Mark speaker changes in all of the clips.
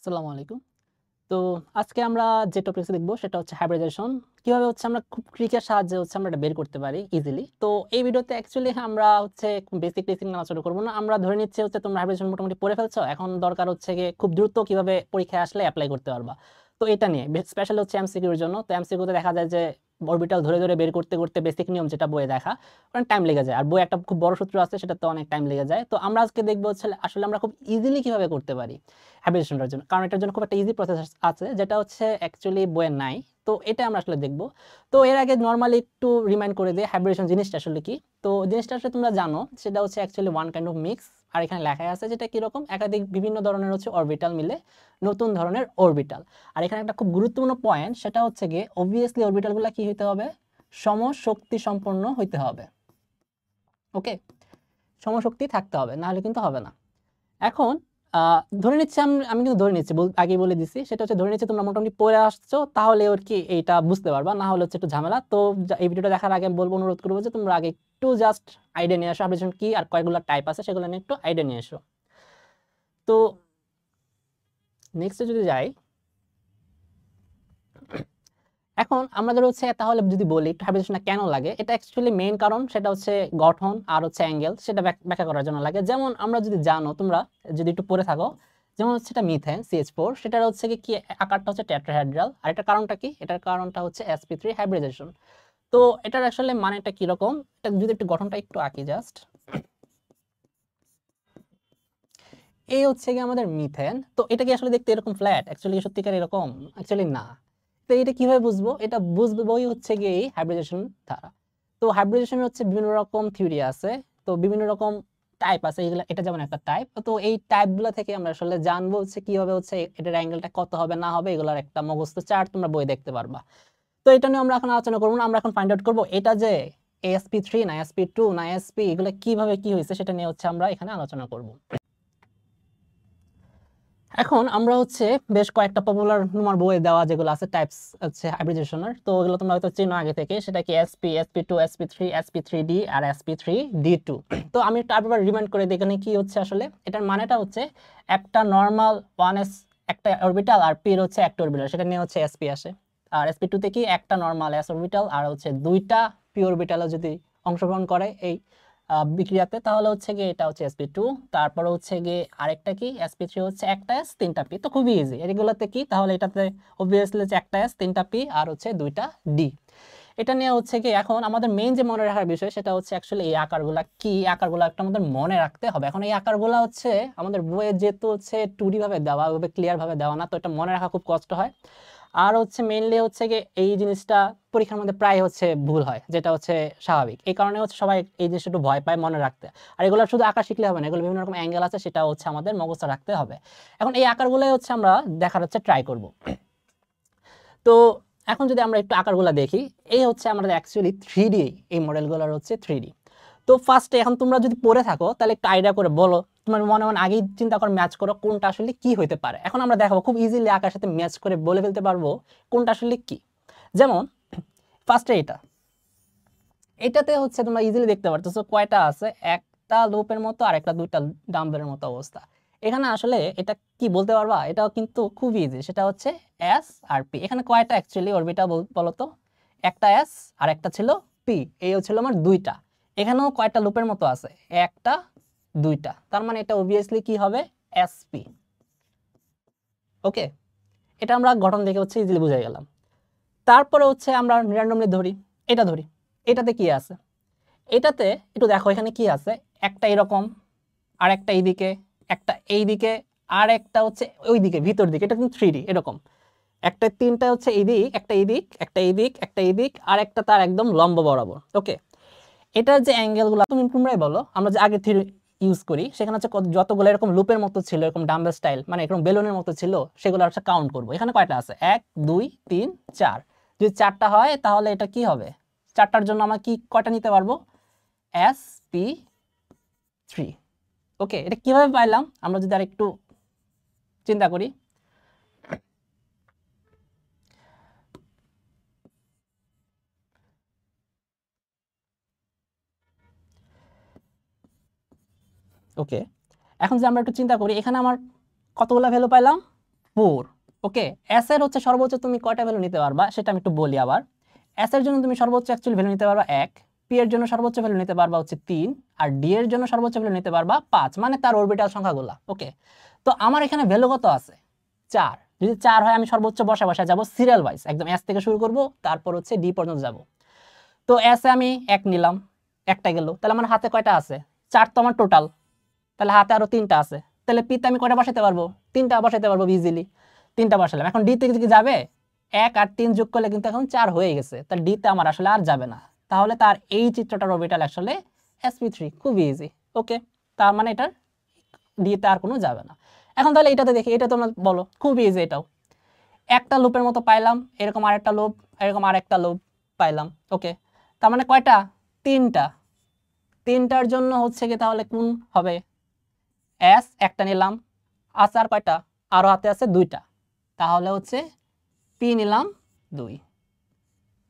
Speaker 1: আসসালামু আলাইকুম। তো আজকে আমরা যে টপিকস দেখব সেটা হচ্ছে হাইব্রিডাইজেশন। কিভাবে হচ্ছে আমরা খুব ট্রিকের সাহায্যে হচ্ছে আমরা এটা বের করতে পারি ইজিলি। তো এই ভিডিওতে অ্যাকচুয়ালি আমরা হচ্ছে বেসিক টেস্টিং নিয়ে আলোচনা করব না। আমরা ধরে নিচ্ছি হচ্ছে তোমরা হাইব্রিডাইজেশন মোটামুটি পড়ে ফেলছো। এখন দরকার হচ্ছে গিয়ে খুব দ্রুত কিভাবে পরীক্ষায় আসলে এপ্লাই করতে পারবা। তো এটা নিয়ে স্পেশালি হচ্ছে এমসিকিউ এর জন্য। তো এমসিকিউ তে দেখা যায় যে অরবিটাল ধরে ধরে বের করতে করতে বেসিক নিয়ম যেটা বইয়ে দেখা অনেক টাইম লেগে যায়। আর বই একটা খুব বড় সূত্র আছে সেটা তো অনেক টাইম লেগে যায়। তো আমরা আজকে দেখব হচ্ছে আসলে আমরা খুব ইজিলি কিভাবে করতে পারি হাইব্রিডেশনটার জন্য। কারণ এটার জন্য খুব একটা ইজি প্রসেস আছে যেটা হচ্ছে অ্যাকচুয়ালি বইয়ে নাই। তো এটা আমরা আসলে দেখব। তো এর আগে নরমালি একটু রিমাইন্ড করে দিই হাইব্রিডেশন জিনিসটা আসলে কি। তো জিনিসটা আসলে তোমরা জানো সেটা হচ্ছে actually one kind of mix. আর এখানে লেখাই আছে যেটা কিরকম একাধিক বিভিন্ন ধরনের হচ্ছে অরবিটাল মিলে নতুন ধরনের অরবিটাল। আর এখানে একটা খুব গুরুত্বপূর্ণ পয়েন্ট সেটা হচ্ছে গিয়ে অবভিয়াসলি অরবিটালগুলো কি হইতে হবে, সমশক্তি সম্পন্ন হইতে হবে। ওকে, সমশক্তি থাকতে হবে, নাহলে কিন্তু হবে না। এখন ধরে নিচ্ছি আমি কিন্তু ধরে নিচ্ছি আগেই বলে দিছি সেটা হচ্ছে ধরে নিচ্ছি তোমরা মোটামুটি পড়ে আসছো, তাহলে ওর কি এইটা বুঝতে পারবা, না হলে হচ্ছে একটু ঝামেলা। তো এই ভিডিওটা দেখার আগে বলবো, অনুরোধ করবো যে তোমরা আগে একটু জাস্ট আইডিয়া নিয়ে আসো হাইব্রিডেশন কি আর কয়গুলো টাইপ আছে সেগুলো নিয়ে একটু আইডিয়া নিয়ে এসো। তো নেক্সটে যদি যাই, এখন আমাদের হচ্ছে তাহলে যদি বলি একটু হাইব্রিডেশনটা কেন লাগে, এটা অ্যাকচুয়ালি মেইন কারণ সেটা হচ্ছে গঠন আর হচ্ছে অ্যাঙ্গেল, সেটা ব্যাখ্যা করার জন্য লাগে। যেমন আমরা যদি জানো, তোমরা যদি একটু পড়ে থাকো, যেমন হচ্ছে এটা মিথেন CH4, সেটার হচ্ছে কি আকারটা হচ্ছে টেট্রাহেড্রাল। আর এটার কারণটা কি, এটার কারণটা হচ্ছে sp3 হাইব্রিডেশন। তো এটার আসলে মানেটা কি রকম, এটা যদি একটু গঠনটা একটু আঁকি জাস্ট, এই হচ্ছে কি আমাদের মিথেন। তো এটা কি আসলে দেখতে এরকম ফ্ল্যাট, অ্যাকচুয়ালি সত্যিকার এরকম অ্যাকচুয়ালি না। তো এটা কিভাবে বুঝবো, এটা বুঝবোই হচ্ছে গিয়ে এই হাইব্রিডেশন দ্বারা। তো হাইব্রিডেশন হচ্ছে বিভিন্ন রকম থিওরি আছে, তো বিভিন্ন রকম টাইপ আছে, এগুলা এটা যেমন একটা টাইপ। তো এই টাইপগুলো থেকে আমরা আসলে জানবো হচ্ছে কিভাবে হচ্ছে এটার অ্যাঙ্গেলটা কত হবে না হবে, এগুলোর একটা মুখস্থ চার্ট তোমরা বই দেখতে পারবা। তো এটা নিয়ে আমরা এখন আলোচনা করবো না, আমরা এখন ফাইন্ড আউট করবো এটা যে sp3 না sp2 না sp, এগুলো কিভাবে কি হয়েছে সেটা নিয়ে হচ্ছে আমরা এখানে আলোচনা করবো। এখন আমরা হচ্ছে বেশ কয়েকটা পপুলার তোমার বইয়ে দেওয়া যেগুলো আছে টাইপস হচ্ছে হাইব্রিডেশনের, তো ওগুলো তোমরা হয়তো চেনো আগে থেকে, সেটা কি sp sp2 sp3 sp3d আর sp3d2। তো আমি একটু আবার রিমাইন্ড করে দিই এখানে কি হচ্ছে আসলে। এটার মানেটা হচ্ছে একটা নরমাল 1s একটা অরবিটাল আর p এর হচ্ছে একটা অরবিটাল, সেটা নিয়ে হচ্ছে sp আসে। আর sp2 তে কি একটা নরমাল s অরবিটাল আর হচ্ছে দুইটা p অরবিটাল যদি অংশগ্রহণ করে এই বিক্রিয়াতে, তাহলে হচ্ছে গিয়ে এটা হচ্ছে sp2। তারপর হচ্ছে গিয়ে আরেকটা কি sp3 হচ্ছে একটা s তিনটা p। তো খুবই ইজি এগুলোতে কি, তাহলে এটাতে অবভিয়াসলি হচ্ছে একটা s তিনটা p আর হচ্ছে দুইটা d। এটা নিয়ে হচ্ছে কি এখন আমাদের মেইন যে মনে রাখার বিষয় সেটা হচ্ছে অ্যাকচুয়ালি এই আকারগুলা কি, আকারগুলো একটা আমাদের মনে রাখতে হবে। এখন এই আকারগুলো হচ্ছে আমাদের বইয়ে যেহেতু হচ্ছে 2D ভাবে দেওয়া, ওইভাবে ক্লিয়ার ভাবে দেওয়া না, তো এটা মনে রাখা খুব কষ্ট হয়। আর হচ্ছে মেইনলি হচ্ছে কি এই জিনিসটা পরীক্ষার মধ্যে প্রায় হচ্ছে ভুল হয়, যেটা হচ্ছে স্বাভাবিক। এই কারণে হচ্ছে সবাই এই জিনিসটা একটু ভয় পায় মনে রাখতে। আর এগুলো শুধু আকার শিখলে হবে না, এগুলো বিভিন্ন রকম অ্যাঙ্গেল আছে, সেটা হচ্ছে আমাদের মুখস্থ রাখতে হবে। এখন এই আকারগুলো হচ্ছে আমরা দেখার হচ্ছে ট্রাই করব। তো এখন যদি আমরা একটু আকারগুলো দেখি, এই হচ্ছে আমাদের অ্যাকচুয়ালি 3D, এই মডেলগুলোর হচ্ছে 3D। তো ফার্স্টে এখন তোমরা যদি পড়ে থাকো তাহলে একটু আইডিয়া করে বলো, তোমার মনে মনে আগেই চিন্তা করে ম্যাচ করো কোনটা আসলে কি হইতে পারে। এখন আমরা দেখাবো খুব ইজিলি আকার সাথে ম্যাচ করে বলে ফেলতে পারবো কোনটা আসলে কি। যেমন ফার্স্টে এটাতে হচ্ছে তোমরা ইজিলি দেখতে পারতেছো কয়টা আছে, একটা লুপের মতো আর একটা দুইটা ডাম্বেলের মতো অবস্থা। এখানে আসলে এটা কি বলতে পারবা, এটাও কিন্তু খুব ইজি, সেটা হচ্ছে এস আর পি। এখানে কয়টা অ্যাকচুয়ালি অরবিটাল বলতো, একটা এস আর একটা ছিল পি, এই হচ্ছিল আমার দুইটা। এখানেও কয়টা লুপের মতো আছে, একটা দুইটা, তার মানে এটা অবভিয়াসলি কি হবে, এসপি। ওকে, এটা আমরা গঠন দেখে হচ্ছে ইজিলি বুঝে গেলাম। তারপরে হচ্ছে আমরা র্যান্ডমলি ধরি, এটা ধরি, এটাতে কি আছে, এটাতে একটু দেখো এখানে কি আছে, একটা এরকম আর একটা এইদিকে, একটা এইদিকে আর একটা হচ্ছে ওইদিকে ভিতর দিকে, এটা কিন্তু 3D এরকম। একটা তিনটা হচ্ছে এইদিক, একটা এইদিক, একটা এইদিক, একটা এইদিক আর একটা তার একদম লম্ব বরাবর। ওকে, এটার যে অ্যাঙ্গেলগুলো তোমরাই বলো, আমরা যে আগে থিওরি ইউজ করি সেখানে হচ্ছে যতগুলো এরকম লুপের মতো ছিল, এরকম ডাম্বেল স্টাইল মানে এরকম বেলুনের মতো ছিল, সেগুলো হচ্ছে কাউন্ট করবো। এখানে কয়টা আছে, 1 2 3 4। যদি 4টা হয় তাহলে এটা কি হবে, 4টার জন্য আমরা কি কয়টা নিতে পারবো, sp3। ওকে, এটা কিভাবে পাইলাম আমরা যদি আর একটু চিন্তা করি। ওকে, এখন যদি আমরা একটু চিন্তা করি, এখানে আমার কতগুলো ভ্যালু পাইলাম, 4। ওকে, এস এর হচ্ছে সর্বোচ্চ তুমি কয়টা ভ্যালু নিতে পারবা সেটা আমি একটু বলি আবার। এস এর জন্য তুমি সর্বোচ্চ অ্যাকচুয়ালি ভ্যালু নিতে পারবা 1, পি এর জন্য সর্বোচ্চ ভ্যালু নিতে পারবা হচ্ছে 3, আর ডি এর জন্য সর্বোচ্চ ভ্যালু নিতে পারবা 5, মানে তার অরবিটাল সংখ্যাগুলো। ওকে, তো আমার এখানে ভ্যালু কত আছে? 4। যদি 4 হয় আমি সর্বোচ্চ বসে বসে যাব সিরিয়াল ওয়াইজ, একদম এস থেকে শুরু করব, তারপর হচ্ছে ডি পর্যন্ত যাব। তো এস এ আমি 1 নিলাম, একটা গেল, তাহলে আমার হাতে কয়টা আছে? 4 তো আমার টোটাল, তাহলে হাতে আরো 3টা আছে, তাহলে পি তে আমি কয়টা বসাতে পারবো? 3টা বসাতে পারবো ইজিলি, 3টা বসালাম। এখন ডি তে কি যাবে? 1 আর 3 যোগ করলে কিন্তু এখন 4 হয়ে গেছে, তাহলে ডি তে আমার আসলে আর যাবে না, তাহলে তার এই চিত্রটার অরবিটাল আসলে sp3, খুব ইজি। ওকে, তার মানে এটার ডি তে আর কোনো যাবে না। এখন তাহলে এটাতে দেখি, এটা তোমরা বলো, খুব ইজি এটাও। একটা লুপের মতো পাইলাম, এরকম আরেকটা লুপ, এরকম আরেকটা লুপ পাইলাম। ওকে, তার মানে কয়টা? 3টা। 3টার জন্য হচ্ছে কি তাহলে কোন হবে? এস একটা নিলাম, আছে আর কয়টা? আরো হাতে আছে 2টা, তাহলে হচ্ছে পি নিলাম 2।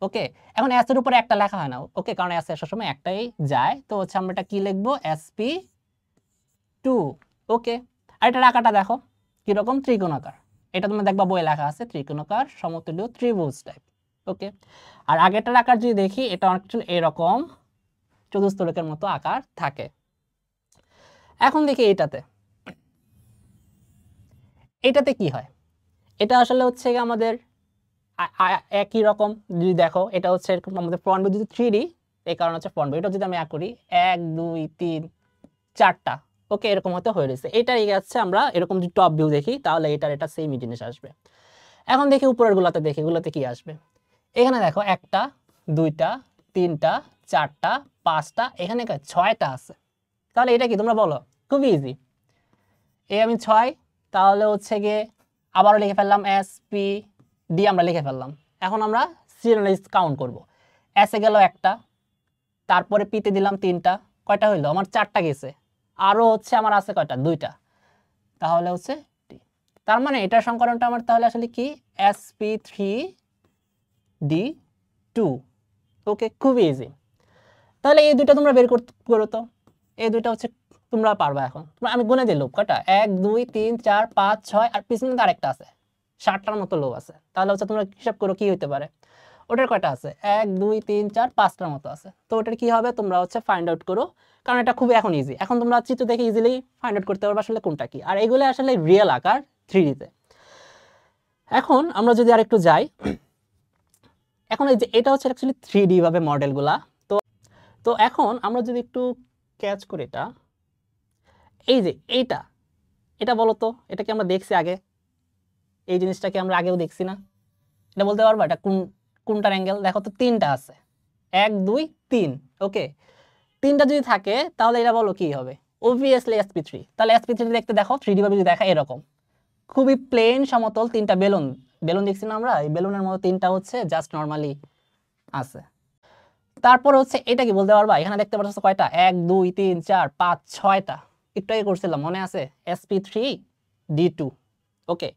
Speaker 1: ওকে, এখন এস এর উপরে একটা লেখা হয় না, ওকে, কারণ এস এর সবসময় একটাই যায়, তো হচ্ছে আমরা এটা কি লিখবো? sp2। ওকে, আর এটার আকারটা দেখো কিরকম, ত্রিকোণাকার। এটা তুমি দেখবা বইয়ে লেখা আছে ত্রিকোণাকার সমতুল্য ত্রিভুজ টাইপ। ওকে, আর আগেরটার আকার যদি দেখি, এটা অ্যাকচুয়ালি এরকম চতুস্তলকের মতো আকার থাকে। এখন দেখি এটাতে কি হয়। এটা আসলে হচ্ছে আমাদের একই রকম। যদি দেখো, এটা হচ্ছে এরকম আমাদের ফ্রন্ট ভিউ যদি 3D, এই কারণে হচ্ছে ফ্রন্ট ভিউ। এটা যদি আমি করি 1 2 3 4টা, ওকে, এরকম হতে হয়ে রয়েছে। এটাই আছে, আমরা এরকম যদি টপ ভিউ দেখি তাহলে এটা সেমই জিনিস আসবে। এখন দেখি উপরের গুলাতে, দেখি এগুলোতে কি আসবে। এখানে দেখো 1টা 2টা 3টা 4টা 5টা, এখানে 6টা আছে। তাহলে এটা কি তোমরা বলো? খুবই ইজি। এই আমি 6, তাহলে হচ্ছে গিয়ে আবারও লিখে ফেললাম sp ডি, আমরা লিখে ফেললাম। এখন আমরা সিরিয়াল কাউন্ট করব। এস এ গেল একটা, তারপরে পিতে দিলাম 3টা, কয়টা হইলো? আমার 4টা গেছে, আরো হচ্ছে আমার আছে কয়টা? 2টা, তাহলে হচ্ছে ডি। তার মানে এটার সংকরণটা আমার তাহলে আসলে কি? sp3d2। ওকে, খুব ইজি। তাহলে এই দুইটা তোমরা বের করো তো, এই দুইটা হচ্ছে তোমরা পারবা। এখন আমি গুনে দিই লোক কয়টা, 1 2 3 4 5 6, আর পিছনে তো আরেকটা আছে, 7টার মতো লোক আছে। তাহলে হচ্ছে তোমরা হিসাব করো কি হইতে পারে। ওটার কয়টা আছে? 1 2 3 4 5টার মতো আছে। তো ওটার কি হবে তোমরা হচ্ছে ফাইন্ড আউট করো, কারণ এটা খুবই এখন ইজি। এখন তোমরা চিত্র দেখে ইজিলি ফাইন্ড আউট করতে পারবে আসলে কোনটা কি। আর এগুলো আসলে রিয়েল আকার 3D তে। এখন আমরা যদি আরেকটু যাই, এখন এই যে এটা হচ্ছে অ্যাকচুয়ালি 3D ভাবে মডেলগুলা। তো তো এখন আমরা যদি একটু ক্যাচ করি এটা, এই যে এইটা, এটা বলো তো, এটা কি আমরা দেখছি আগে? এই জিনিসটাকে আমরা আগেও দেখছি না? এটা বলতে পারবা এটা কোনটার অ্যাঙ্গেল? দেখো তো 3টা আছে, 1 2 3। ওকে, 3টা যদি থাকে তাহলে এটা বলো কি হবে? Obviously sp3। তাহলে sp3 দেখতে দেখো 3D ভাবে যদি দেখা এরকম খুবই প্লেন সমতল 3টা বেলুন, বেলুন দেখছি না আমরা? এই বেলুনের মতো 3টা হচ্ছে জাস্ট নরমালি আছে। তারপর হচ্ছে এটা কি বলতে পারবা? এখানে দেখতে পাচ্ছ কয়টা? 1 2 3 4 5 6টা, একটু আগে করছিলাম মনে আছে? sp3d2। ওকে,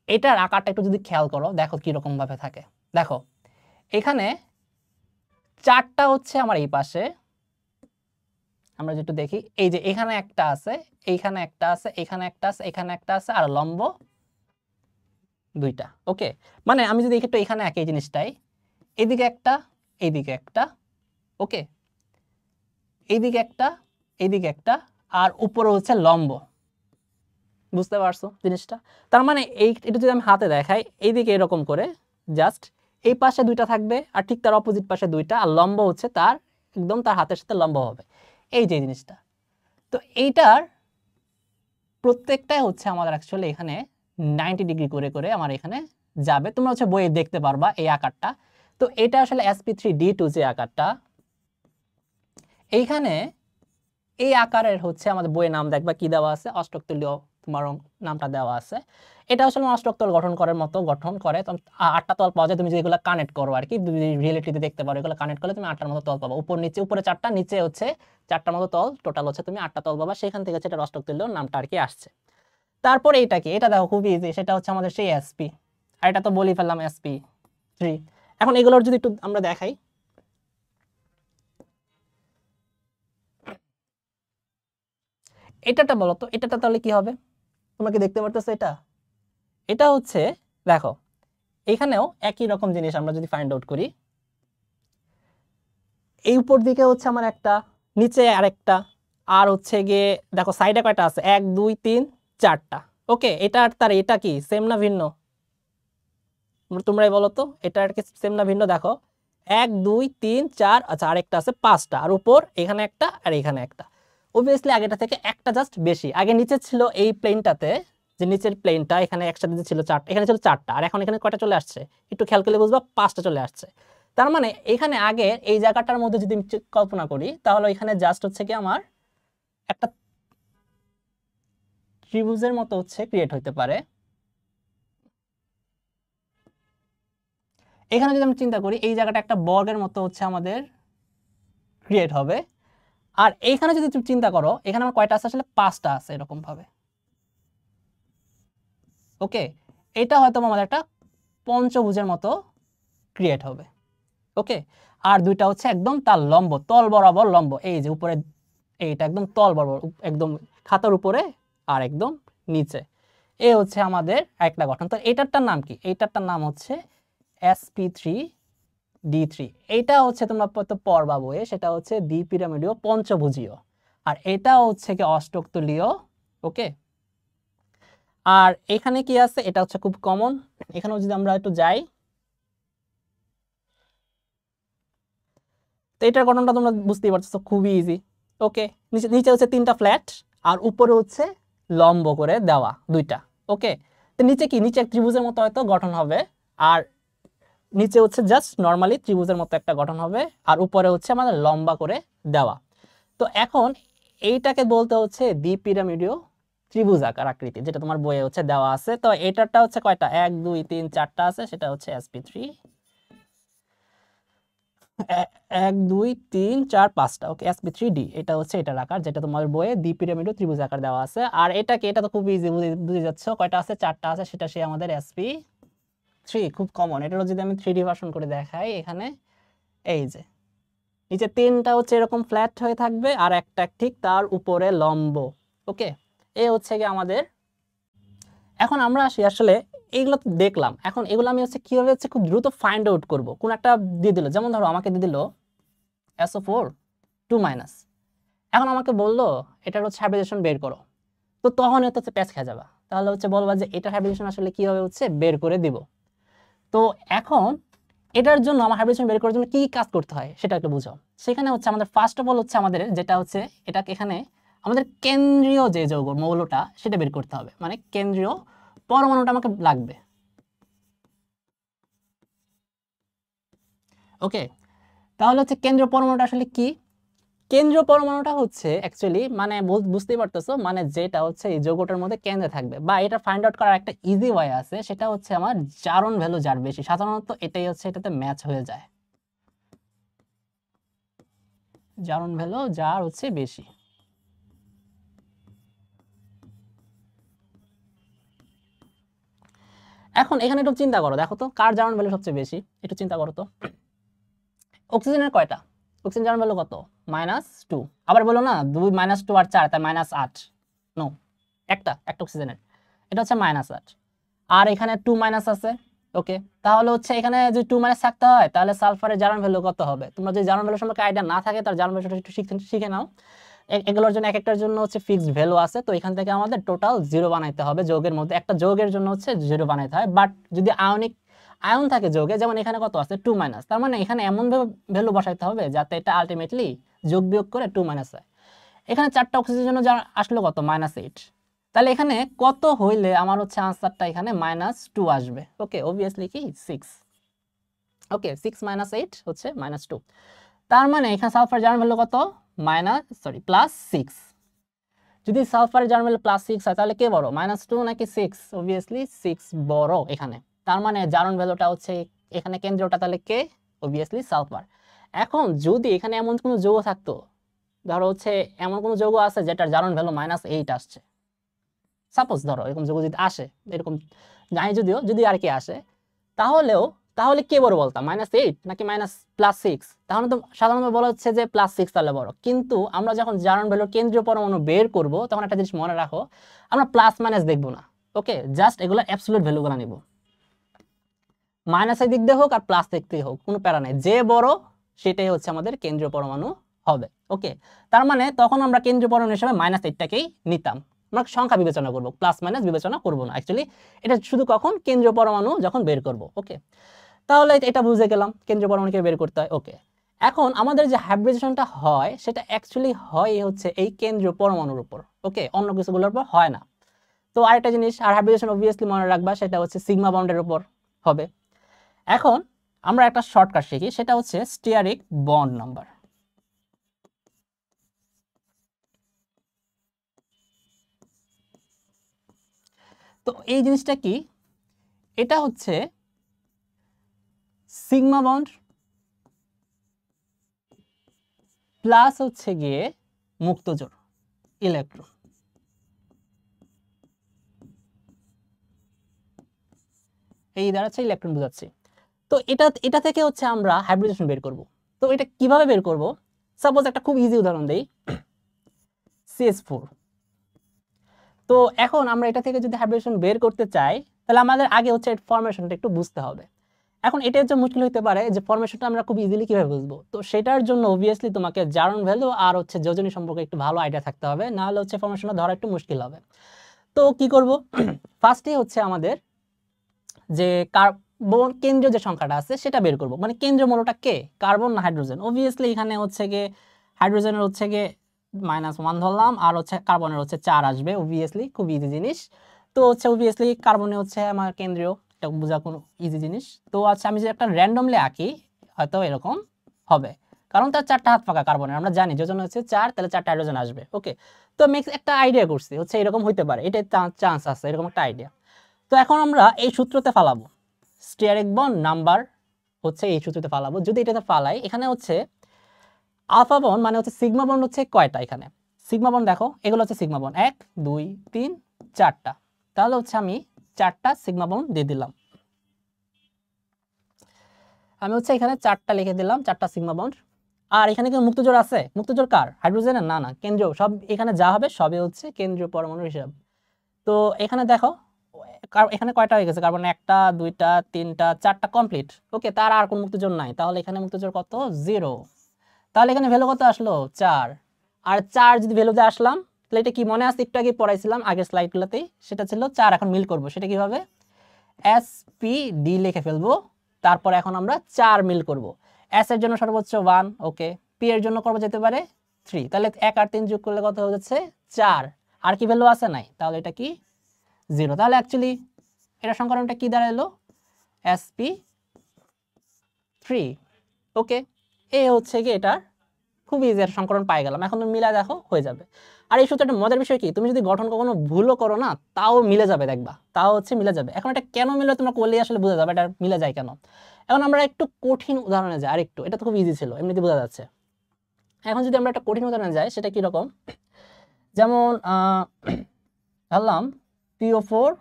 Speaker 1: এটার আকারটা একটু যদি খেয়াল করো, দেখো কি রকম ভাবে থাকে। দেখো এখানে 4টা হচ্ছে আমার এই পাশে, আমরা যেটা দেখি, এই যে এখানে একটা আছে, এইখানে একটা আছে, এখানে একটা আছে, এখানে একটা আছে, আর লম্ব 2টা। ওকে, মানে আমি যদি একটু এখানে একই জিনিসটাই, এইদিকে একটা, এইদিকে একটা, ওকে, এইদিকে একটা, এইদিকে একটা, আর উপরে হচ্ছে লম্ব। বুঝতে পারছো জিনিসটা? তার মানে এটা যদি আমি হাতে দেখাই, এইদিকে এরকম করে জাস্ট এই পাশে 2টা থাকবে, আর ঠিক তার অপোজিট পাশে 2টা, আর লম্ব হচ্ছে তার একদম তার হাতের সাথে লম্ব হবে, এই যে জিনিসটা। তো এইটার প্রত্যেকটাই হচ্ছে আমাদের অ্যাকচুয়ালি এখানে 90 ডিগ্রি করে করে আমার এখানে যাবে। তোমরা হচ্ছে বইয়ে দেখতে পারবা এই আকারটা। তো এটা আসলে sp3d2 যে আকারটা, এইখানে এই আকারের হচ্ছে আমাদের বইয়ের নাম দেখবা কি দেওয়া আছে, অষ্টকতলীয় তোমার নামটা দেওয়া আছে। এটা আসলে অষ্টকতল গঠন করার মতো গঠন করে। 8টা তল পাওয়া যায়, তুমি যেগুলো কানেক্ট করো আর কি, রিয়েলিটিতে দেখতে পারো, এগুলো কানেক্ট করলে তুমি 8টার মতো তল পাবা। উপর নিচে, উপরে 4টা, নিচে হচ্ছে 4টার মতো তল, টোটাল হচ্ছে তুমি 8টা তল পাবা। সেখান থেকে হচ্ছে এটা অষ্টকতলীয় নামটা আর কি আসছে। তারপরে এইটা কি? এটা দেখো খুবই ইজি, সেটা হচ্ছে আমাদের সেই sp, আর এটা তো বলি ফেললাম sp3। এখন এগুলোর যদি একটু আমরা দেখাই, এটাটা বলো তো, এটাটা তাহলে কি হবে? তোমরা কি দেখতে পারতেছো? এটা এটা হচ্ছে দেখো এখানেও একই রকম জিনিস আমরা যদি ফাইন্ড আউট করি, এই উপর দিকে হচ্ছে আমার একটা, নিচে আরেকটা, আর হচ্ছে গিয়ে দেখো সাইডে কয়টা আছে, 1 2 3 4টা। ওকে, এটা আর তার এটা কি সেম না ভিন্ন? তোমরাই বলো তো, এটা আর কি সেম না ভিন্ন? দেখো 1 2 3 4, আচ্ছা আরেকটা আছে 5টা, আর উপর এখানে একটা আর এখানে একটা। অবভিয়াসলি আগেটা থেকে একটা জাস্ট বেশি। আগে নিচে ছিল এই প্লেনটাতে, যে নিচের প্লেনটা এখানে একসাথে ছিল 4টা, এখানে ছিল 4টা, আর এখন এখানে কয়টা চলে আসছে একটু খেয়াল করলে বুঝবা, 5টা চলে আসছে। তার মানে এখানে আগে এই জায়গাটার মধ্যে যদি আমি কল্পনা করি, তাহলে এখানে জাস্ট হচ্ছে কি আমার একটা ত্রিভুজের মতো হচ্ছে ক্রিয়েট হইতে পারে। এখানে যদি আমি চিন্তা করি, এই জায়গাটা একটা বর্গের মতো হচ্ছে আমাদের ক্রিয়েট হবে। আর এইখানে যদি তুমি চিন্তা করো, এখানে আমার কয়টা আছে, আসলে 5টা আছে এরকম ভাবে। ওকে, এটা হয়তো আমাদের একটা পঞ্চভুজের মতো ক্রিয়েট হবে। ওকে, আর দুইটা হচ্ছে একদম তার লম্ব, তল বরাবর লম্ব, এই যে উপরে এইটা একদম তল বরাবর, একদম খাতার উপরে আর একদম নিচে। এ হচ্ছে আমাদের একটা গঠন। তো এটারটার নাম কি? এইটারটার নাম হচ্ছে sp3d3। এইটা হচ্ছে তোমরা পড়বা বইয়ে, সেটা হচ্ছে দ্বিপিরামিডীয় পঞ্চভুজীয়, আর এটা হচ্ছে কি অষ্টকতলীয়। ওকে, আর এখানে কি আছে, এটা হচ্ছে খুব কমন। এখানেও যদি আমরা একটু যাই, তো এটার গঠনটা তোমরা বুঝতেই পারছো, খুবই ইজি। ওকে, নিচে নিচে হচ্ছে 3টা ফ্ল্যাট, আর উপরে হচ্ছে লম্ব করে দেওয়া 2টা। ওকে, তো নিচে কি, নিচে এক ত্রিভুজের মতো হয়তো গঠন হবে, আর নিচে হচ্ছে জাস্ট নর্মালি ত্রিভুজের মতো একটা গঠন হবে, আর উপরে হচ্ছে আমাদের লম্বা করে দেওয়া। তো এখন এইটাকে বলতে হচ্ছে দ্বিপিরামিডীয় ত্রিভুজাকার আকৃতি, যেটা তোমার বইয়ে হচ্ছে দেওয়া আছে। তো এটারটা হচ্ছে কয়টা, 1 2 3 4টা আছে, সেটা হচ্ছে sp3, 1 2 3 4 5টা। ওকে, sp3d, এটা হচ্ছে এটার আকার, যেটা তোমার বইয়ে দ্বিপিরামিডীয় ত্রিভুজ আকার দেওয়া আছে। আর এটা কি, এটা তো খুব ইজি, বুঝে যাচ্ছ, কয়টা আছে, 4টা আছে, সেটা সে আমাদের sp3, খুব কমন। এটারও যদি আমি 3D ভার্সন করে দেখাই, এখানে এই যে নিচে 3টা হচ্ছে এরকম ফ্ল্যাট হয়ে থাকবে, আর একটা ঠিক তার উপরে লম্ব। ওকে, এই হচ্ছে কি আমাদের। এখন আমরা আসি আসলে এইগুলো তো দেখলাম, এখন এগুলো আমি হচ্ছে কিভাবে হচ্ছে খুব দ্রুত ফাইন্ড আউট করব। কোন একটা দিয়ে দিল, যেমন ধরো আমাকে দিয়ে দিল SO4 2-, এখন আমাকে বললো এটার হচ্ছে হাইব্রিডেশন বের করো। তো তখন হচ্ছে প্যাচ খেয়ে যাবা, তাহলে হচ্ছে বলবা যে এটার হাইব্রিডেশন আসলে কিভাবে হচ্ছে বের করে দিব। তো এখন এটার জন্য আমার হাইব্রিডেশন বের করার জন্য কি কাজ করতে হয় সেটা একটু বুঝো। সেখানে হচ্ছে আমাদের ফার্স্ট অফ অল হচ্ছে আমাদের যেটা হচ্ছে, এটাকে এখানে আমাদের কেন্দ্রীয় যে যৌগ মৌলটা সেটা বের করতে হবে, মানে কেন্দ্রীয় পরমাণুটা আমাকে লাগবে। ওকে, তাহলে হচ্ছে কেন্দ্রীয় পরমাণুটা আসলে কি? কেন্দ্রীয় পরমাণুটা হচ্ছে অ্যাকচুয়ালি, মানে বুঝতেই পারতেছো, মানে যেটা হচ্ছে এই যৌগটার মধ্যে কেন্দ্রে থাকবে, বা এটা ফাইন্ড আউট করার একটা ইজি ওয়ে আছে, সেটা হচ্ছে আমার জারণ ভ্যালু যার বেশি, সাধারণত এটাই হচ্ছে এটাতে ম্যাচ হয়ে যায়, জারণ ভ্যালু যার হচ্ছে বেশি। এখন এখানে একটু চিন্তা করো, দেখো তো কার জারণ ভ্যালু সবচেয়ে বেশি, একটু চিন্তা করো তো। অক্সিজেনের কয়টা? অক্সিজেন জারণ ভ্যালু কত? -2। আবার বলো না 2 -2 আর 4 তাই -8। নো, একটা অক্সিজেনের, এটা হচ্ছে -8। আর এখানে 2 মাইনাস আছে। ওকে, তাহলে হচ্ছে এখানে যদি 2 মাইনাস থাকতে হয়, তাহলে সালফারের জারণ ভ্যালু কত হবে? তোমরা যদি জারণ ভ্যালু সম্পর্কে আইডিয়া না থাকে, তার জারণ ভ্যালুটা একটু শিখে নাও। এগুলোর জন্য এক একটার জন্য হচ্ছে ফিক্সড ভ্যালু আছে, তো এখান থেকে আমাদের টোটাল 0 বানাইতে হবে। যৌগের মধ্যে একটা যৌগের জন্য হচ্ছে 0 বানাইতে হয়, বাট যদি আয়ন থাকে যৌগে, যেমন এখানে কত আছে 2 মাইনাস, তার মানে এখানে এমন ভ্যালু বসাইতে হবে যাতে এটা আলটিমেটলি যোগ বিয়োগ করে 2 মাইনাস হয়। এখানে 4টা অক্সিজেনের জন্য যা আসলো কত, -8। তাহলে এখানে কত হইলে আমার হচ্ছে আনসারটা এখানে -2 আসবে? ওকে, অবভিয়াসলি কি 6। ওকে, 6 - 8 হচ্ছে -2। তার মানে এখানে সালফার জারণ ভ্যালু কত, +6। যদি সালফারের জারণ ভ্যালু +6 হয়, তাহলে কে বড়, -2 নাকি 6? অবভিয়াসলি 6 বড় এখানে। তার মানে জারণ ভ্যালুটা হচ্ছে এখানে কেন্দ্রটা তাহলে কে, অবভিয়াসলি সালফার। এখন যদি এখানে এমন কোনো যৌগ থাকতো, ধরো হচ্ছে এমন কোনো যৌগ আছে যেটার জারণ ভ্যালু -8 আসছে, সাপোজ ধরো এরকম যৌগ যদি আসে, এরকম জানি যদিও, যদি আর কি আসে, তাহলে কে বড় বলতাম, -8 নাকি +6? তাহলে তো সাধারণত বলা হচ্ছে যে +6 তাহলে বড়। কিন্তু আমরা যখন জারণ ভ্যালুর কেন্দ্রীয় পরমাণু বের করব, তখন একটা জিনিস মনে রাখো, আমরা প্লাস মাইনাস দেখবো না, ওকে, জাস্ট এগুলো অ্যাবসলিউট ভ্যালুগুলো নিব, মাইনাসের দিক দিয়ে হোক আর প্লাস দিক দিয়ে হোক কোনো প্যারা নাই, যে বড় সেটাই হচ্ছে আমাদের কেন্দ্রীয় পরমাণু হবে। ওকে, তার মানে তখন আমরা কেন্দ্রীয় পরমাণু হিসেবে -8টাকেই নিতাম, আমরা সংখ্যা বিবেচনা করব, প্লাস মাইনাস বিবেচনা করব না অ্যাকচুয়ালি, এটা শুধু কখন কেন্দ্রীয় পরমাণু যখন বের করব। ওকে, তাহলে এটা বুঝে গেলাম কেন্দ্রীয় পরমাণুকে বের করতে হয়। ওকে, এখন আমাদের যে হাইব্রিডেশনটা হয় সেটা অ্যাকচুয়ালি হয় হচ্ছে এই কেন্দ্রীয় পরমাণুর উপর। ওকে, অন্য কিছুগুলোর উপর হয় না। তো আরেকটা জিনিস আর হাইব্রিডেশন অবভিয়াসলি মনে রাখবা, সেটা হচ্ছে সিগমা বন্ডের উপর হবে। এখন আমরা একটা শর্টকাট শিখি, সেটা হচ্ছে স্টিয়ারিক বন্ড নাম্বার। তো এই জিনিসটা কি, এটা হচ্ছে সিগমা বন্ড প্লাস হচ্ছে গিয়ে মুক্ত জোড় ইলেকট্রন। এই দাঁড়াচ্ছে ইলেকট্রন বোঝাচ্ছি। তো এটা থেকে হচ্ছে আমরা হাইব্রিডেশন বের করব। তো এটা কিভাবে বের করব, সাপোজ একটা খুব ইজি উদাহরণ দেই, CH4। তো এখন আমরা এটা থেকে যদি হাইব্রিডেশন বের করতে চাই তাহলে আমাদের আগে হচ্ছে এর ফরমেশনটা একটু বুঝতে হবে। এখন এটা হচ্ছে মুশকিল হতে পারে যে ফরমেশনটা আমরা খুব ইজিলি কিভাবে বুঝবো। তো সেটার জন্য অবভিয়াসলি তোমাকে জারণ ভ্যালু আর হচ্ছে যোজনী সম্পর্কে একটু ভালো আইডিয়া থাকতে হবে, না হলে হচ্ছে ফরমেশনটা ধরা একটু মুশকিল হবে। তো কি করব, ফার্স্টে হচ্ছে আমাদের যে কার্বন কেন্দ্রীয় যে সংখ্যাটা আছে সেটা বের করব, মানে কেন্দ্রীয় মৌলটা কে, কার্বন না হাইড্রোজেন। অবভিয়াসলি এখানে হচ্ছে গিয়ে হাইড্রোজেনের হচ্ছে গিয়ে -1 ধরলাম, আর হচ্ছে কার্বনের হচ্ছে 4 আসবে, অবভিয়াসলি খুব ইজি জিনিস। তো হচ্ছে অবভিয়াসলি কার্বনে হচ্ছে আমার কেন্দ্রীয়, এটা বোঝা কোনো ইজি জিনিস। তো আচ্ছা আমি যদি একটা র্যান্ডমলি আঁকি হয়তো এরকম হবে, কারণ তার 4টা হাত ফাঁকা কার্বনের, আমরা জানি যোজন হচ্ছে 4, তাহলে 4টা হাইড্রোজেন আসবে। ওকে, তো মেক্স একটা আইডিয়া করছি হচ্ছে এরকম হইতে পারে, এটা চান্স আছে এরকম একটা আইডিয়া। তো এখন আমরা এই সূত্রতে ফালাবো, স্টিয়ারিক বন্ড নাম্বার হচ্ছে এই সূত্রতে ফালাবো। যদি এটাতে ফালাই, এখানে হচ্ছে আলফা বন্ড মানে হচ্ছে সিগমা বন্ড হচ্ছে কয়টা, এখানে সিগমা বন্ড দেখো, এগুলো হচ্ছে সিগমা বন্ড 1 2 3 4টা, তাহলে হচ্ছে আমি 4টা সিগমা বন্ড দিয়ে দিলাম। আমি হচ্ছে এখানে 4টা লিখে দিলাম, 4টা সিগমা বন্ড। আর এখানে কি মুক্তজোড় আছে, মুক্তজোড় কার, হাইড্রোজেনের? না না, কেন্দ্রীয়, সব এখানে যা হবে সবই হচ্ছে কেন্দ্রীয় পরমাণুর হিসাব। তো এখানে দেখো এখানে কয়টা হয়ে গেছে, কার্বন 1টা 2টা 3টা 4টা কমপ্লিট। ওকে, তার আর কোন মুক্তজোড় নাই, তাহলে এখানে মুক্তজোড় কত, 0। তাহলে এখানে ভ্যালু কত আসলো, 4। আর 4 যদি ভ্যালুতে আসলাম, তাহলে এটা কি মনে আছে একটু আগে পড়াইছিলাম আগের স্লাইডগুলোতেই, সেটা ছিল 4। এখন মিল করব, সেটা কিভাবে, SPD লিখে ফেলবো, তারপর এখন আমরা 4 মিল করব। S এর জন্য সর্বোচ্চ 1, ওকে, P এর জন্য করবো যেতে পারে 3, তাহলে 1 আর 3 যোগ করলে কত হয়ে যাচ্ছে, 4। আর কি ভ্যালু আছে, নাই, তাহলে এটা কি 0। তাহলে অ্যাকচুয়ালি এটা সংকরণটা কি দাঁড়ালো, sp3। ওকে, এই হচ্ছে কি এটা খুব ইজি একটা সংকরণ পাই গেলাম। এখন তুমি মিলাই দেখো হয়ে যাবে। আর এই সূত্রটা মজার বিষয় কি, তুমি যদি গঠন কখনো ভুলও করো না, তাও মিলে যাবে, দেখবা তাও হচ্ছে মিলে যাবে। এখন এটা কেন মিলে তোমরা করলেই আসলে বোঝা যাবে এটা মিলে যায় কেন। এখন আমরা একটু কঠিন উদাহরণে যাই, আর একটু, এটা তো খুব ইজি ছিল এমনিতে বোঝা যাচ্ছে। এখন যদি আমরা একটা কঠিন উদাহরণে যাই, সেটা কিরকম, যেমন ধরলাম PO4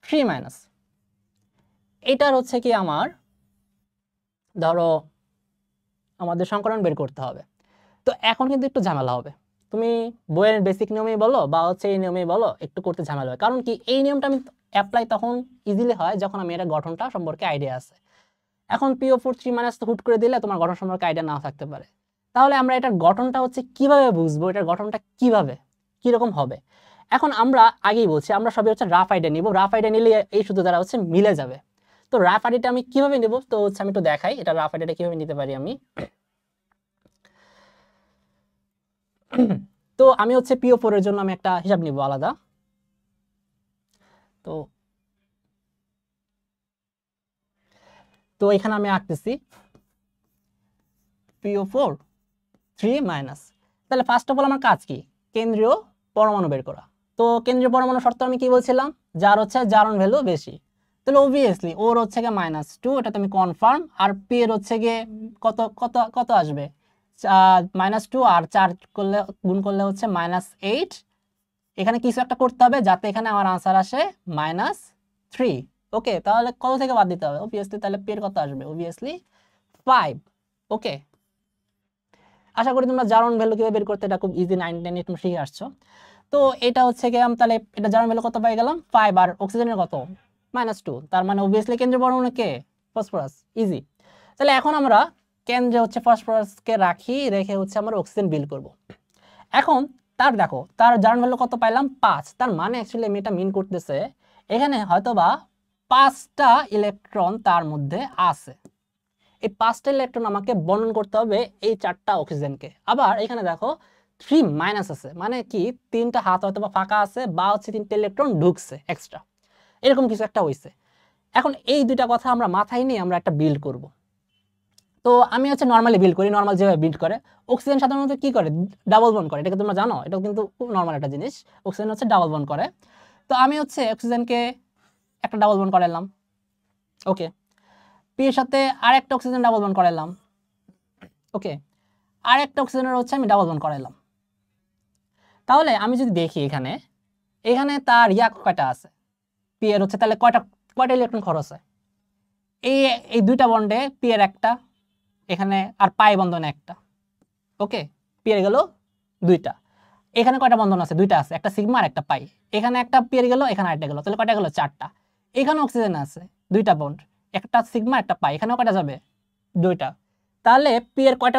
Speaker 1: 3- এটার হচ্ছে কি আমার ধরো আমাদের সংকরণ বের করতে হবে। তো এখন কিন্তু একটু ঝামেলা হবে, তুমি বইয়ের বেসিক নিয়মেই বলো বা হচ্ছে এই নিয়মেই বলো, একটু করতে ঝামেলা হয়। কারণ কি, এই নিয়মটা আমি অ্যাপ্লাই তখন ইজিলি হয় যখন আমি এটা গঠনটা সম্পর্কে আইডিয়া আছে। এখন PO4 3- তো হুট করে দিলে তোমার গঠন সম্পর্কে আইডিয়া নাও থাকতে পারে। তাহলে আমরা এটার গঠনটা হচ্ছে কিভাবে বুঝবো, এটার গঠনটা কিভাবে কিরকম হবে। এখন আমরা আগেই বলছি, আমরা সবই হচ্ছে রাফ আইডিয়া নিব, রাফ আইডিয়া নিলে এই সূত্র দ্বারা হচ্ছে মিলে যাবে। তো রাফ আইডিয়াটা আমি কিভাবে নেব, তো হচ্ছে আমি একটু দেখাই এটা রাফ আইডিয়াটা কিভাবে নিতে পারি আমি। তো আমি হচ্ছে PO4 এর জন্য আমি একটা হিসাব নিব আলাদা। তো তো এখানে আমি আঁকতেছি PO4 3-। তাহলে ফার্স্ট অফ অল আমার কাজ কি, কেন্দ্রীয় পরমাণু বের করা। তো কেন্দ্রীয় পরমাণু শর্ত আমি কি বলছিলাম, যার হচ্ছে জারণ ভ্যালু বেশি, তাহলে অবভিয়াসলি ওর হচ্ছে গিয়ে -2, এটা তুমি কনফার্ম। আর পি এর হচ্ছে গিয়ে কত কত কত আসবে, -2 আর 4 করলে গুণ করলে হচ্ছে -8। এখানে কিছু একটা করতে হবে যাতে এখানে আমার আনসার আসে -3। ওকে, তাহলে কত থেকে বাদ দিতে হবে, অবভিয়াসলি তাহলে পি এর কত আসবে, অবভিয়াসলি 5। ওকে, আশা করি তোমরা জারণ ভ্যালু কিভাবে বের করতে এটা খুব ইজি 9 10 তোমরা শিখে আসছো। তো এটা হচ্ছে কি তাহলে এটা জার্মান ভ্যালু কত পাই গেলাম 5 আর অক্সিজেনের কত -2, তার মানে অবভিয়াসলি কেন্দ্রীয় পরমাণু কে ফসফরাস, ইজি। তাহলে এখন আমরা কেন্দ্রে হচ্ছে ফসফরাসকে রেখে হচ্ছে আমরা অক্সিজেন বিল করব। এখন তার দেখো তার জার্মান ভ্যালু কত পাইলাম 5, তার মানে অ্যাকচুয়ালি আমি এটা মিন করতেছে এখানে হয়তোবা 5টা ইলেকট্রন তার মধ্যে আছে। এই 5টা ইলেকট্রন আমাকে বর্ণন করতে হবে এই 4টা অক্সিজেনকে। আবার এখানে দেখো 3 মাইনাস আছে, মানে কি 3টা হাত হয়তোবা ফাঁকা আছে বা হচ্ছে 3টা ইলেকট্রন ঢুকছে এক্সট্রা, এরকম কিছু একটা হইছে। এখন এই দুইটা কথা আমরা মাথায় নিয়ে আমরা একটা বিল্ড করব। তো আমি হচ্ছে নর্মালি বিল্ড করি, নর্মাল যেভাবে বিল্ড করে। অক্সিজেন সাধারণত কি করে ডাবল বন্ড করে, এটাকে তোমরা জানো, এটাও কিন্তু খুব নর্মাল একটা জিনিস। অক্সিজেন হচ্ছে ডাবল বন্ড করে। তো আমি হচ্ছে অক্সিজেনকে একটা ডাবল বন্ড করালাম, ওকে। পি এর সাথে আরেকটা অক্সিজেন ডাবল বন্ড করালাম, ওকে। আরেকটা অক্সিজেনের হচ্ছে আমি ডাবল বন্ড করালাম। তাহলে আমি যদি দেখি এখানে এখানে তার কয়টা আছে, পি এর হচ্ছে তাহলে কয়টা ইলেকট্রন খরচ হয়, এই দুইটা বন্ডে পি এর একটা, এখানে আর পাই বন্ধনে একটা, ওকে। পি এর গেল দুইটা, এখানে কয়টা বন্ধন আছে, দুইটা আছে, একটা সিগমা আর একটা পাই। এখানে একটা পি এর গেল, এখানে আরেকটা গেল, তাহলে কয়টা গেল 4টা। এখানে অক্সিজেন আছে দুইটা বন্ড, একটা সিগমা একটা পাই, এখানেও কয়টা যাবে দুইটা। তাহলে পি এর কয়টা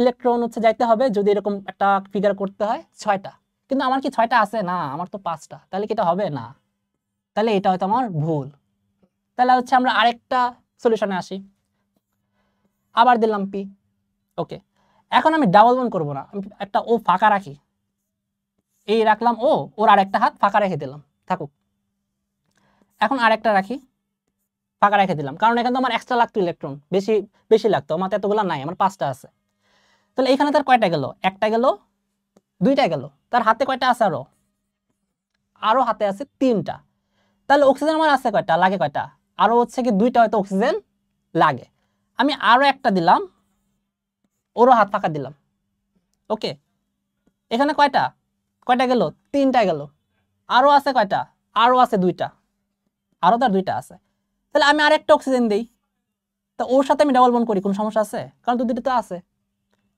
Speaker 1: ইলেকট্রন হচ্ছে যাইতে হবে যদি এরকম একটা ফিগার করতে হয় 6টা। কিন্তু আমার কি 6টা আছে না, আমার তো 5টা, তাহলে কি এটা হবে না, তাহলে এটা হয়তো আমার ভুল। তাহলে হচ্ছে আমরা আরেকটা সলিউশনে আসি, আবার দিলাম পি, ওকে। এখন আমি ডাবল বন্ড করব না, আমি একটা ও ফাঁকা রাখি, এই রাখলাম ও, ওর আরেকটা হাত ফাঁকা রেখে দিলাম, থাকুক। এখন আরেকটা রাখি, ফাঁকা রেখে দিলাম, কারণ এখানে তো আমার এক্সট্রা লাগতো ইলেকট্রন, বেশি বেশি লাগতো, আমার এতগুলো নাই, আমার 5টা আছে। তাহলে এখানে তার কয়টা গেল, একটা গেল, দুইটা গেল, তার হাতে কয়টা আছে আরো হাতে আছে 3টা। তাহলে অক্সিজেন আমার আছে কয়টা, লাগে কয়টা, আরো হচ্ছে কি 2টা হয়তো অক্সিজেন লাগে। আমি আরো একটা দিলাম, ওরও হাত ফাঁকা দিলাম, ওকে। এখানে কয়টা কয়টা গেল, 3টা গেল, আরো আছে কয়টা, আরো আছে 2টা, আরো তার 2টা আছে। তাহলে আমি আরেকটা অক্সিজেন দেই, তো ওর সাথে আমি ডাবল বন্ড করি, কোন সমস্যা আছে, কারণ দুটো তো আছে।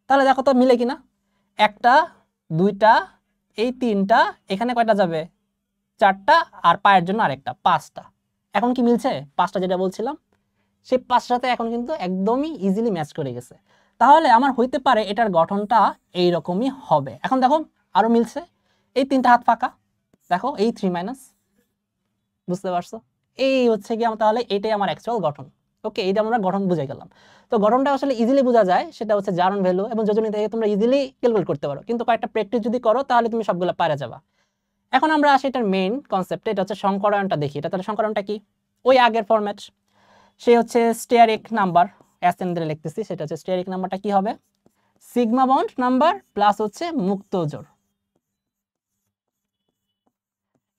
Speaker 1: তাহলে দেখো তো মিলে কিনা, একটা, দুইটা, এই 3টা, এখানে কয়টা যাবে 4টা, আর পায়ের জন্য আরেকটা 5টা। এখন কি মিলছে 5টা যেটা বলছিলাম, সেই 5টার সাথে এখন কিন্তু একদমই ইজিলি ম্যাচ করে গেছে। তাহলে আমার হইতে পারে এটার গঠনটা এইরকমই হবে। এখন দেখো আরো মিলছে, এই 3টা হাত ফাঁকা, দেখো এই 3 মাইনাস, বুঝতে পারছো, এই হচ্ছে কি তাহলে এটাই আমার অ্যাকচুয়াল গঠন, ওকে। এইটা আমরা গঠন বুঝে গেলাম। তো গঠনটা আসলে ইজিলি বোঝা যায়, সেটা হচ্ছে জারণ ভ্যালু এবং যোজনী থেকে তোমরা ইজিলি ক্যালকুলেট করতে পারো, কিন্তু কয়েকটা প্র্যাকটিস যদি করো তাহলে তুমি সবগুলো পারে যাবা। এখন আমরা আসি এটার মেইন কনসেপ্টে, এটা হচ্ছে সংকরণটা দেখি। এটা তাহলে সংকরণটা কি, ওই আগের ফরম্যাট, সে হচ্ছে স্টেয়ারিক নাম্বার, এসএন দিয়ে লিখতেছি, সেটা হচ্ছে স্টেয়ারিক নাম্বারটা কি হবে, সিগমা বন্ড নাম্বার প্লাস হচ্ছে মুক্ত জোড়।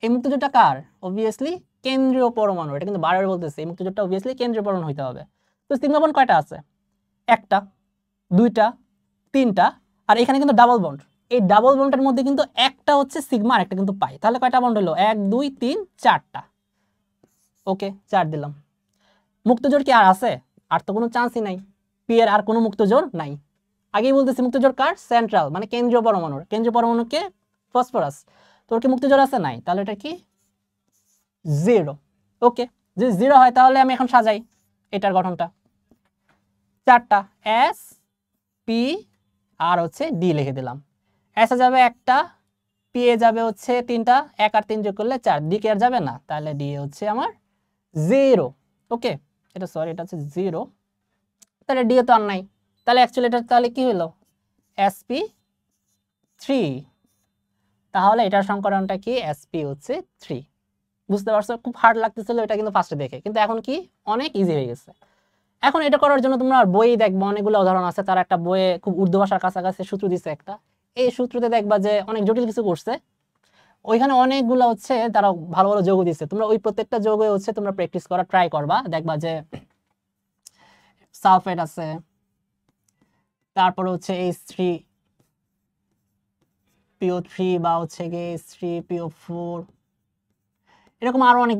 Speaker 1: এই মুক্ত জোড়টা কার, অবভিয়াসলি কেন্দ্রীয় পরমাণু, এটা কিন্তু বারবার বলতেছে, এই মুক্ত জোড়টা অবভিয়াসলি কেন্দ্রীয় পরমাণু হইতে হবে। তো সিগমা বন্ড কয়টা আছে, একটা, দুইটা, 3টা, আর এখানে কিন্তু ডাবল বন্ড, এই ডাবল বন্ডের মধ্যে কিন্তু একটা হচ্ছে সিগমা আর একটা কিন্তু পাই, তাহলে কয়টা বন্ড হলো 1 2 3 4টা, ওকে 4 দিলাম। মুক্তজোড় কি আর আছে, আর তো কোনো চান্সই নাই, পি এর আর কোনো মুক্তজোড় নাই। আগেই বলতেছি মুক্তজোড় কার, সেন্ট্রাল মানে কেন্দ্রীয় পরমাণুর, কেন্দ্রীয় পরমাণুকে ফসফরাস, তোর কি মুক্তজোড় আছে, নাই, তাহলে এটা কি 0, ওকে। যদি 0 হয় তাহলে আমি এখন সাজাই এটার গঠনটা, 4টা এস পি আর হচ্ছে ডি লিখে দিলাম। এস এ যাবে একটা, পি এ যাবে হচ্ছে 3টা, 1 আর 3 যোগ করলে 4, ডি কে আর যাবে না, তাহলে ডি হচ্ছে আমার 0, ওকে। এটা সরি, এটা হচ্ছে 0, তাহলে ডি এ তো আর নাই, তাহলে অ্যাকচুয়ালি এটা তাহলে কি হলো sp3, তাহলে এটার সংকরণটা কি sp হচ্ছে 3। বুঝতে পারছো, খুব হার্ড লাগতেছিল এটা কিন্তু ফার্স্টে দেখে, কিন্তু এখন কি অনেক ইজি হয়ে গেছে। এখন এটা করার জন্য তোমরা বই দেখবা, অনেকগুলো উদাহরণ আছে, তার একটা বইয়ে খুব উর্দু ভাষার কাছাকাছি সূত্র দিছে একটা, এই সূত্রতে দেখবা যে অনেক জটিল কিছু করছে, ওইখানে অনেকগুলো হচ্ছে তারা ভালো ভালো যৌগ দিচ্ছে, তোমরা ওই প্রত্যেকটা যৌগে হচ্ছে তোমরা প্র্যাকটিস করা ট্রাই করবা, দেখবা যে সালফেট আছে, তারপর হচ্ছে H3PO3 বা হচ্ছে গিয়ে H3PO4, এরকম আরো অনেক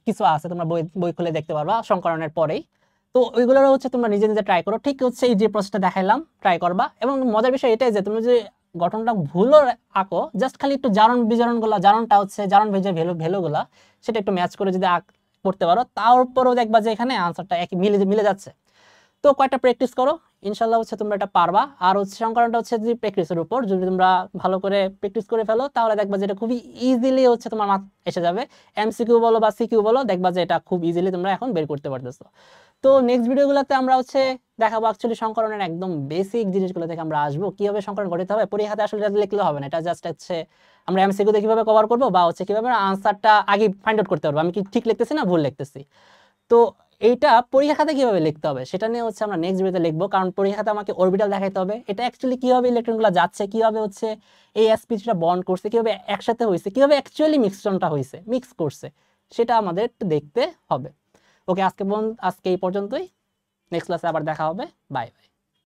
Speaker 1: কিছু আছে, তোমরা বই খুলে দেখতে পারবা সংকরণের পরেই। তো ওইগুলোর হচ্ছে তোমরা নিজে নিজে ট্রাই করো, ঠিক হচ্ছে এই যে প্রসেসটা দেখাইলাম ট্রাই করবা। এবং মজার বিষয় এটাই যে তুমি যদি গঠনটা ভুলও আঁকো, জাস্ট খালি একটু জারণ বিজারণগুলো, জারণটা হচ্ছে জারণ ভেজে ভ্যালুগুলা সেটা একটু ম্যাচ করে যদি করতে পারো, তারপরেও দেখবা যে এখানে আনসারটা একই মিলে যাচ্ছে। তো কয়েকটা প্র্যাকটিস করো, ইনশাল্লাহ হচ্ছে তোমরা এটা পারবা। আর হচ্ছে সংকলনটা হচ্ছে যে প্র্যাকটিসের উপর, যদি তোমরা ভালো করে প্র্যাকটিস করে ফেলো তাহলে দেখবা যে এটা খুবই ইজিলি হচ্ছে তোমার এসে যাবে। এমসিকিউ বলো বা সিকিউ বলো, দেখবা যে এটা খুব ইজিলি তোমরা এখন বের করতে পারতেছো। তো নেক্সট ভিডিওগুলোতে আমরা হচ্ছে দেখাবো অ্যাকচুয়ালি সংকলনের একদম বেসিক জিনিসগুলো থেকে আমরা আসবো, কিভাবে সংকলন করতে হবে। পরীক্ষাতে আসলে এটা লিখলে হবে না, এটা জাস্ট হচ্ছে আমরা এমসিকিউতে কিভাবে কভার করবো বা হচ্ছে কিভাবে আনসারটা আগে ফাইন্ড আউট করতে পারবো, আমি কি ঠিক লিখতেছি না ভুল লিখতেছি। তো এইটা পরীক্ষা খাতে কিভাবে লিখতে হবে সেটা নিয়ে হচ্ছে আমরা নেক্সট ভিডিওতে লিখবো, কারণ পরীক্ষা খাতে আমাকে অরবিটাল দেখাইতে হবে, এটা অ্যাকচুয়ালি কিভাবে ইলেকট্রনগুলো যাচ্ছে, কিভাবে হচ্ছে এই sp3টা বন্ড করছে, কিভাবে একসাথে হয়েছে, কিভাবে অ্যাকচুয়ালি মিক্সনটা হয়েছে, মিক্স করছে, সেটা আমাদের একটু দেখতে হবে। ওকে, আজকে এই পর্যন্তই, নেক্সট ক্লাসে আবার দেখা হবে, বাই বাই।